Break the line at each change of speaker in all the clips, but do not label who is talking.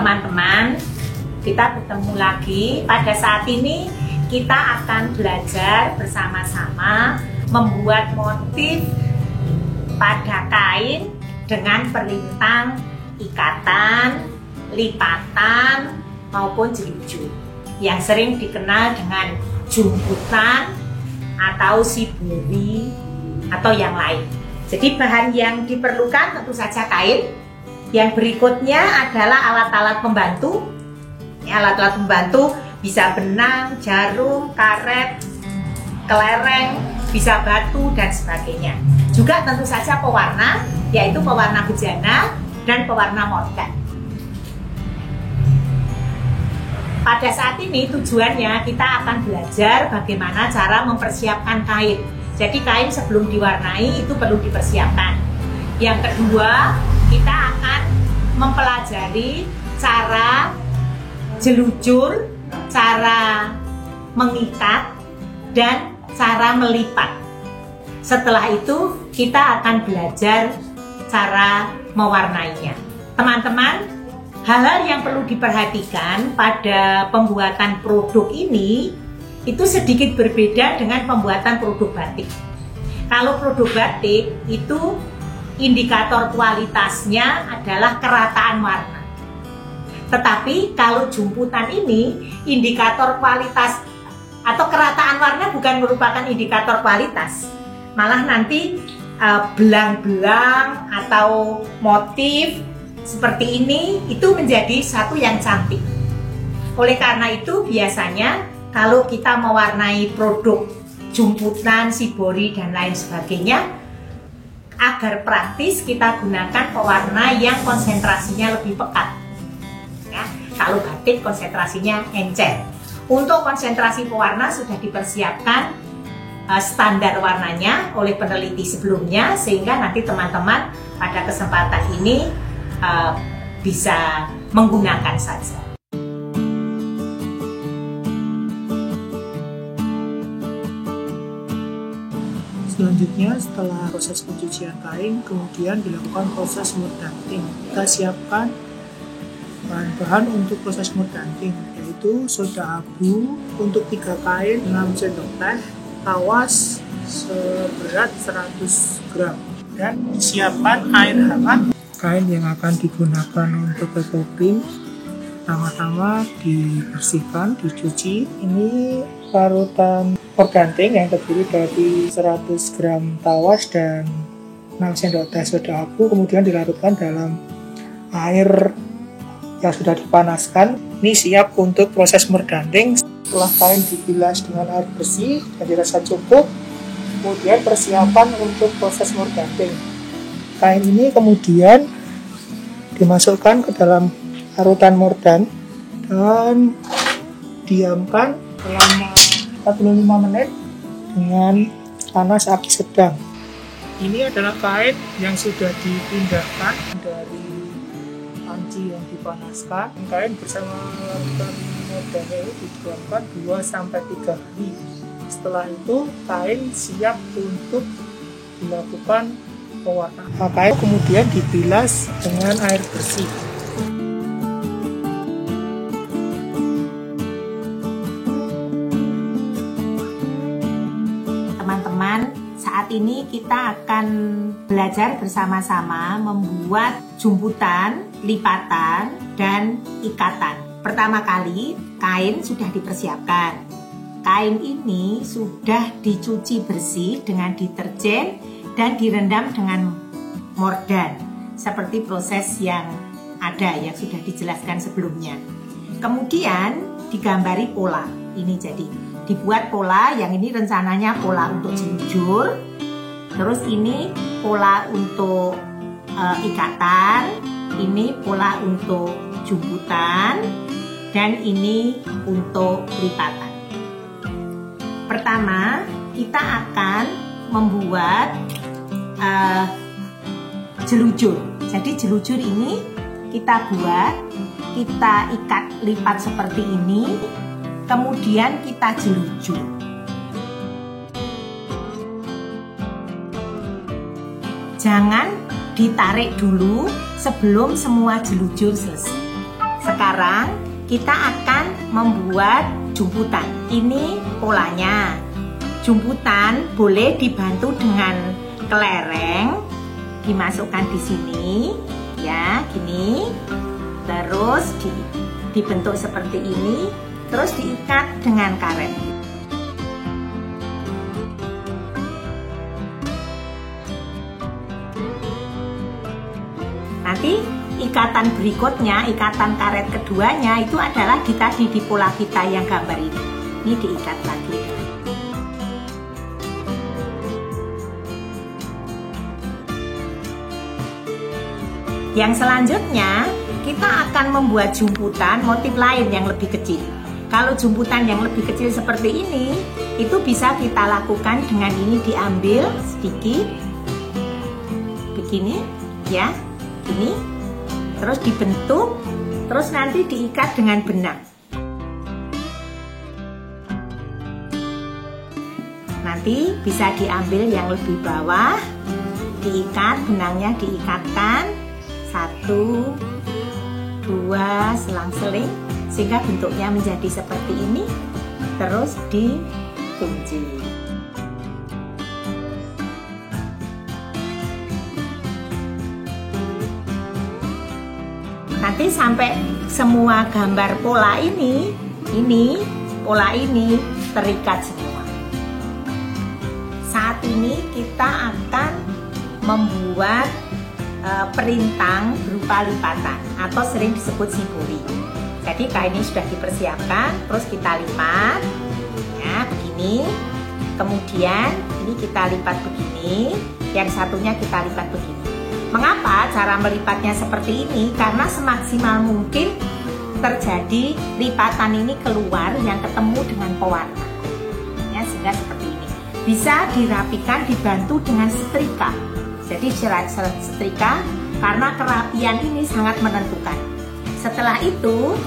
teman-teman, kita bertemu lagi. Pada saat ini kita akan belajar bersama-sama membuat motif pada kain dengan perlintang, ikatan, lipatan maupun jelujur yang sering dikenal dengan jumputan atau shibori atau yang lain. Jadi bahan yang diperlukan tentu saja kain. Yang berikutnya adalah alat-alat pembantu. Alat-alat pembantu bisa benang, jarum, karet, kelereng, bisa batu dan sebagainya. Juga tentu saja pewarna, yaitu pewarna bejana dan pewarna mordan. Pada saat ini tujuannya kita akan belajar bagaimana cara mempersiapkan kain. Jadi kain sebelum diwarnai itu perlu dipersiapkan. Yang kedua, kita akan mempelajari cara jelujur, cara mengikat, dan cara melipat. Setelah itu kita akan belajar cara mewarnainya. Teman-teman, hal-hal yang perlu diperhatikan pada pembuatan produk ini itu sedikit berbeda dengan pembuatan produk batik. Kalau produk batik itu indikator kualitasnya adalah kerataan warna. Tetapi kalau jumputan ini indikator kualitas atau kerataan warna bukan merupakan indikator kualitas. Malah nanti belang-belang atau motif seperti ini itu menjadi satu yang cantik. Oleh karena itu biasanya kalau kita mewarnai produk jumputan, shibori dan lain sebagainya, agar praktis kita gunakan pewarna yang konsentrasinya lebih pekat. Ya, kalau batik konsentrasinya encer. Untuk konsentrasi pewarna sudah dipersiapkan standar warnanya oleh peneliti sebelumnya, sehingga nanti teman-teman pada kesempatan ini bisa menggunakan saja.
Selanjutnya, setelah proses pencucian kain, kemudian dilakukan proses mordanting. Kita siapkan bahan-bahan untuk proses mordanting, yaitu soda abu untuk 3 kain 6 sendok teh, tawas seberat 100 gram, dan siapkan air hangat. Kain yang akan digunakan untuk pepopin pertama-tama dibersihkan, dicuci. Ini parutan mordanting yang terdiri dari 100 gram tawas dan 6 sendok teh soda abu, kemudian dilarutkan dalam air yang sudah dipanaskan. Ini siap untuk proses mordanting. Setelah kain dibilas dengan air bersih dan dirasa cukup, kemudian persiapan untuk proses mordanting. Kain ini kemudian dimasukkan ke dalam larutan mordan dan diamkan selama 45 menit dengan panas api sedang. Ini adalah kain yang sudah dipindahkan dari panci yang dipanaskan. Kain bersama larutan mordannya ini didiamkan 2-3 hari. Setelah itu kain siap untuk dilakukan pewarnaan. Kain kemudian dibilas dengan air bersih.
Teman-teman, saat ini kita akan belajar bersama-sama membuat jumputan, lipatan, dan ikatan. Pertama kali, kain sudah dipersiapkan. Kain ini sudah dicuci bersih dengan deterjen dan direndam dengan mordan, seperti proses yang ada yang sudah dijelaskan sebelumnya. Kemudian digambari pola. Ini jadi dibuat pola, yang ini rencananya pola untuk jelujur, terus ini pola untuk ikatan, ini pola untuk jumputan, dan ini untuk lipatan. Pertama, kita akan membuat jelujur. Jadi jelujur ini kita buat, kita ikat lipat seperti ini, kemudian kita jelujur. Jangan ditarik dulu sebelum semua jelujur selesai. sekarang kita akan membuat jumputan. Ini polanya. Jumputan boleh dibantu dengan kelereng, dimasukkan di sini, ya, gini. Terus dibentuk seperti ini, terus diikat dengan karet. Nanti ikatan berikutnya, ikatan karet keduanya itu adalah di pola kita yang gambar ini. Ini diikat lagi. Yang selanjutnya kita akan membuat jumputan motif lain yang lebih kecil. Kalau jumputan yang lebih kecil seperti ini, itu bisa kita lakukan dengan ini, diambil sedikit begini, ya. Ini terus dibentuk, terus nanti diikat dengan benang. Nanti bisa diambil yang lebih bawah, diikat, benangnya diikatkan 1, 2 selang-seling sehingga bentuknya menjadi seperti ini, terus dikunci. Nanti sampai semua gambar pola ini pola ini terikat semua. Saat ini kita akan membuat perintang berupa lipatan atau sering disebut shibori. Jadi kain ini sudah dipersiapkan, terus kita lipat, ya, begini. Kemudian ini kita lipat begini, yang satunya kita lipat begini. Mengapa cara melipatnya seperti ini? Karena semaksimal mungkin terjadi lipatan ini keluar yang ketemu dengan pewarna, ya, sehingga seperti ini. Bisa dirapikan dibantu dengan setrika. Jadi setrika karena kerapian ini sangat menentukan. Setelah itu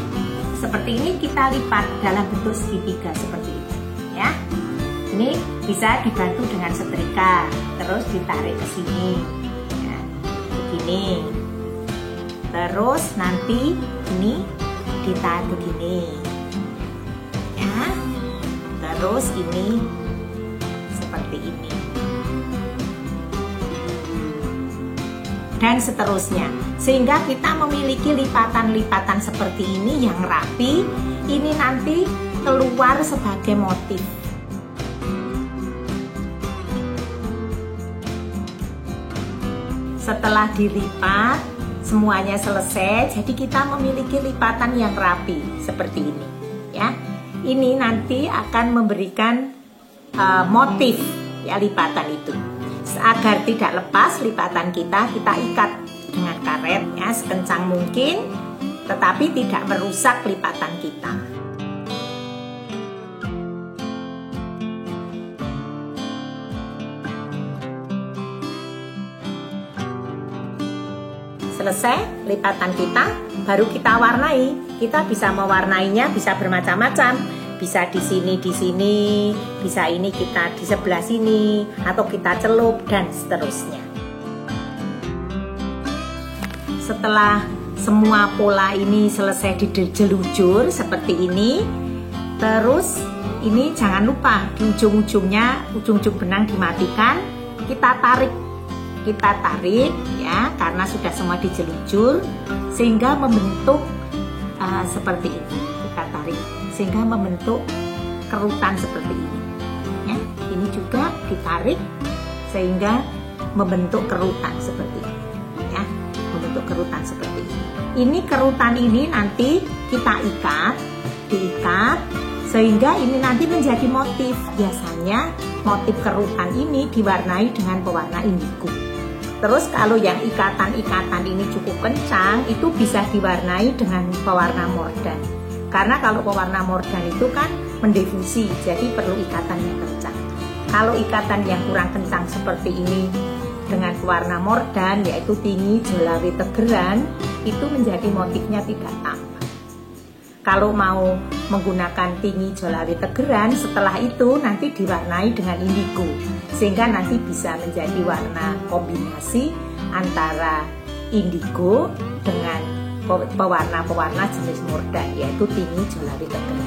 seperti ini kita lipat dalam bentuk segitiga seperti ini, ya. Ini bisa dibantu dengan setrika, terus ditarik ke sini. Begini, terus nanti ini ditarik begini, ya, terus ini seperti ini, dan seterusnya, sehingga kita memiliki lipatan-lipatan seperti ini yang rapi. Ini nanti keluar sebagai motif. Setelah dilipat semuanya selesai, jadi kita memiliki lipatan yang rapi seperti ini, ya. Ini nanti akan memberikan motif, ya, lipatan itu. Agar tidak lepas lipatan kita ikat dengan karet, ya, sekencang mungkin, tetapi tidak merusak lipatan kita. Selesai lipatan kita, baru kita warnai. Kita bisa mewarnainya, bisa bermacam-macam. Bisa di sini, bisa ini kita di sebelah sini, atau kita celup, dan seterusnya. Setelah semua pola ini selesai dijelujur seperti ini, terus ini jangan lupa di ujung-ujungnya, ujung-ujung benang dimatikan, kita tarik, ya, karena sudah semua dijelujur sehingga membentuk seperti ini. Kita tarik sehingga membentuk kerutan seperti ini, ya. Ini juga ditarik sehingga membentuk kerutan seperti ini, ya, membentuk kerutan seperti ini. Ini kerutan ini nanti kita diikat sehingga ini nanti menjadi motif. Biasanya motif kerutan ini diwarnai dengan pewarna indigo. Terus kalau yang ikatan-ikatan ini cukup kencang, itu bisa diwarnai dengan pewarna mordan. Karena kalau pewarna mordan itu kan mendifusi, jadi perlu ikatan yang kencang. Kalau ikatan yang kurang kencang seperti ini dengan pewarna mordan, yaitu tinggi, jelawi, tegeran, itu menjadi motifnya tidak tampak. Kalau mau menggunakan tinggi, jelawi, tegeran, setelah itu nanti diwarnai dengan indigo, sehingga nanti bisa menjadi warna kombinasi antara indigo dengan pewarna jenis mordant, yaitu Tiny Jolari Tegel.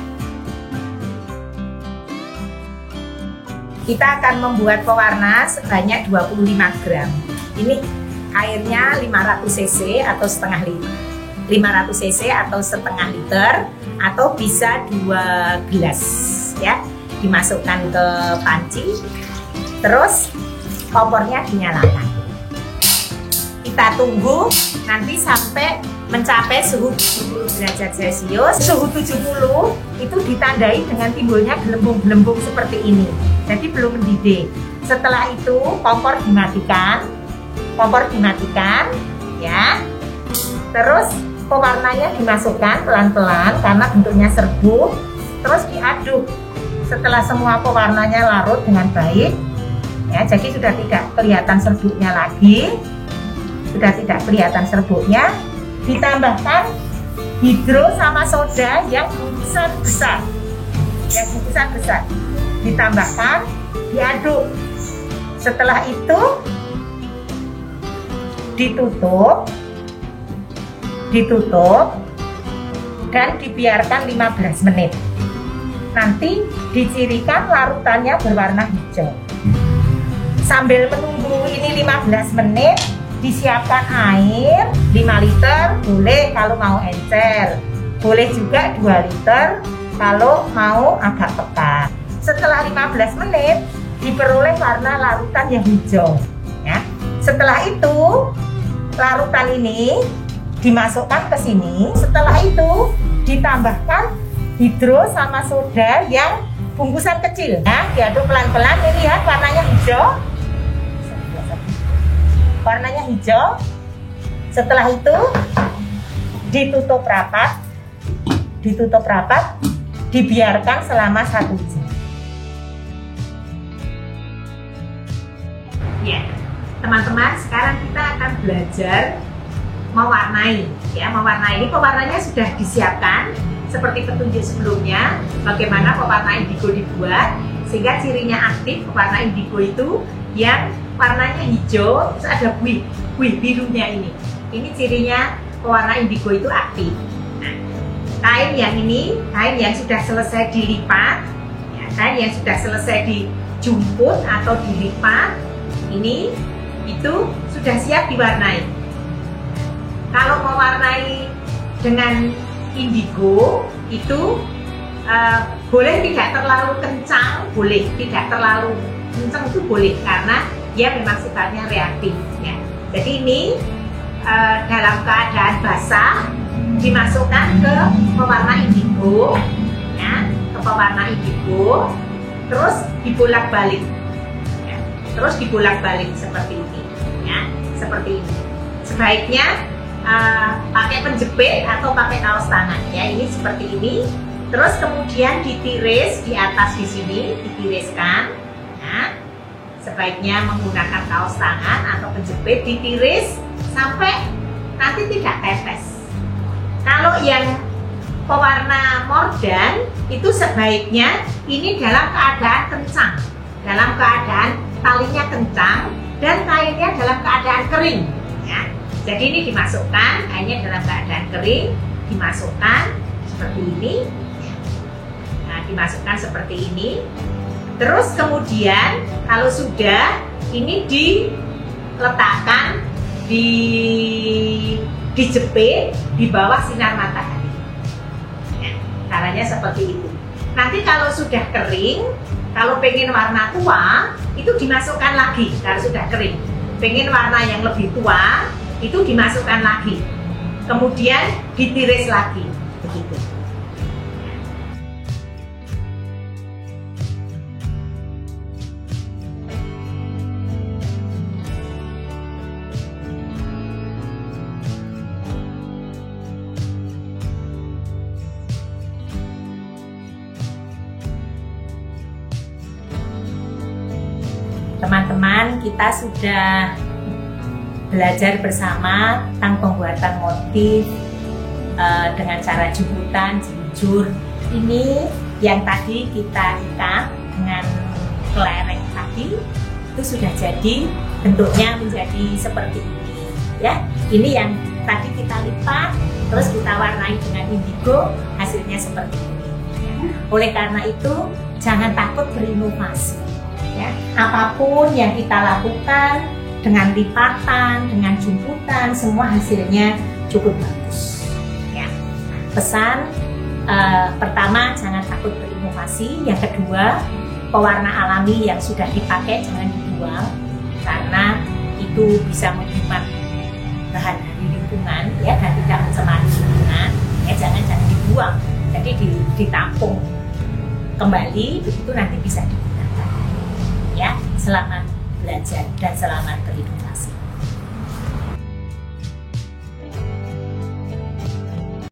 Kita akan membuat pewarna sebanyak 25 gram. Ini airnya 500 cc atau setengah liter. 500 cc atau setengah liter, atau bisa 2 gelas ya. Dimasukkan ke panci, terus kompornya dinyalakan. Kita tunggu nanti sampai mencapai suhu 70 derajat Celcius. Suhu 70 itu ditandai dengan timbulnya gelembung-gelembung seperti ini. Jadi belum mendidih. Setelah itu kompor dimatikan ya. Terus pewarnanya dimasukkan pelan-pelan karena bentuknya serbuk. Terus diaduk. Setelah semua pewarnanya larut dengan baik, ya, jadi sudah tidak kelihatan serbuknya lagi. Sudah tidak kelihatan serbuknya, ditambahkan hidro sama soda yang bungkusan besar, ditambahkan, diaduk. Setelah itu ditutup dan dibiarkan 15 menit. Nanti dicirikan larutannya berwarna hijau. Sambil menunggu ini 15 menit, disiapkan air 5 liter, boleh kalau mau encer. Boleh juga 2 liter kalau mau agak pekat. Setelah 15 menit, diperoleh warna larutan yang hijau. Ya. Setelah itu, larutan ini dimasukkan ke sini. Setelah itu, ditambahkan hidro sama soda yang bungkusan kecil. Nah, diaduk pelan-pelan. Ini lihat warnanya hijau. Warnanya hijau. Setelah itu ditutup rapat, dibiarkan selama 1 jam. Ya, teman-teman, sekarang kita akan belajar mewarnai. Ya, mewarnai ini pewarnanya sudah disiapkan seperti petunjuk sebelumnya, bagaimana pewarna indigo dibuat sehingga cirinya aktif. Pewarna indigo itu yang warnanya hijau, terus ada buih birunya ini. Ini cirinya pewarna indigo itu aktif. Nah, kain yang ini, kain yang sudah selesai dilipat, ya, kain yang sudah selesai dijumput atau dilipat, ini itu sudah siap diwarnai. Kalau mewarnai dengan indigo itu boleh tidak terlalu kencang, boleh tidak terlalu kencang itu boleh, karena dia memang sifatnya reaktif ya. Jadi ini dalam keadaan basah dimasukkan ke pewarna indigo ya, ke pewarna indigo, terus dibolak-balik ya. Terus dibolak-balik seperti ini ya, seperti ini. Sebaiknya pakai penjepit atau pakai kaos tangan ya, ini seperti ini. Terus kemudian ditiris di atas di sini, ditiriskan. Nah, sebaiknya menggunakan kaos tangan atau penjepit, ditiris sampai nanti tidak tetes. Kalau yang pewarna mordant itu sebaiknya ini dalam keadaan kencang, dalam keadaan talinya kencang dan kainnya dalam keadaan kering ya. Jadi ini dimasukkan, kainnya dalam keadaan kering, dimasukkan seperti ini. Nah, dimasukkan seperti ini. Terus kemudian kalau sudah, ini diletakkan, dijepit di bawah sinar matahari. Ya, caranya seperti itu. Nanti kalau sudah kering, kalau pengen warna tua, itu dimasukkan lagi kalau sudah kering. Pengen warna yang lebih tua, itu dimasukkan lagi, kemudian ditiris lagi, begitu. Teman-teman, kita sudah belajar bersama tentang pembuatan motif dengan cara jemputan, jujur. Ini yang tadi kita ikat dengan kelereng tadi, itu sudah jadi, bentuknya menjadi seperti ini ya. Ini yang tadi kita lipat, terus kita warnai dengan indigo, hasilnya seperti ini. Ya. Oleh karena itu, jangan takut berinovasi. Ya. Apapun yang kita lakukan dengan lipatan, dengan jumputan, semua hasilnya cukup bagus. Ya. Pesan pertama, jangan takut berinovasi. Yang kedua, pewarna alami yang sudah dipakai jangan dibuang, karena itu bisa menghemat bahan dari lingkungan, ya, dan tidak mencemari lingkungan. Ya, jangan dibuang, jadi ditampung kembali, begitu nanti bisa digunakan. Ya, selamat belajar dan selamat berhidup.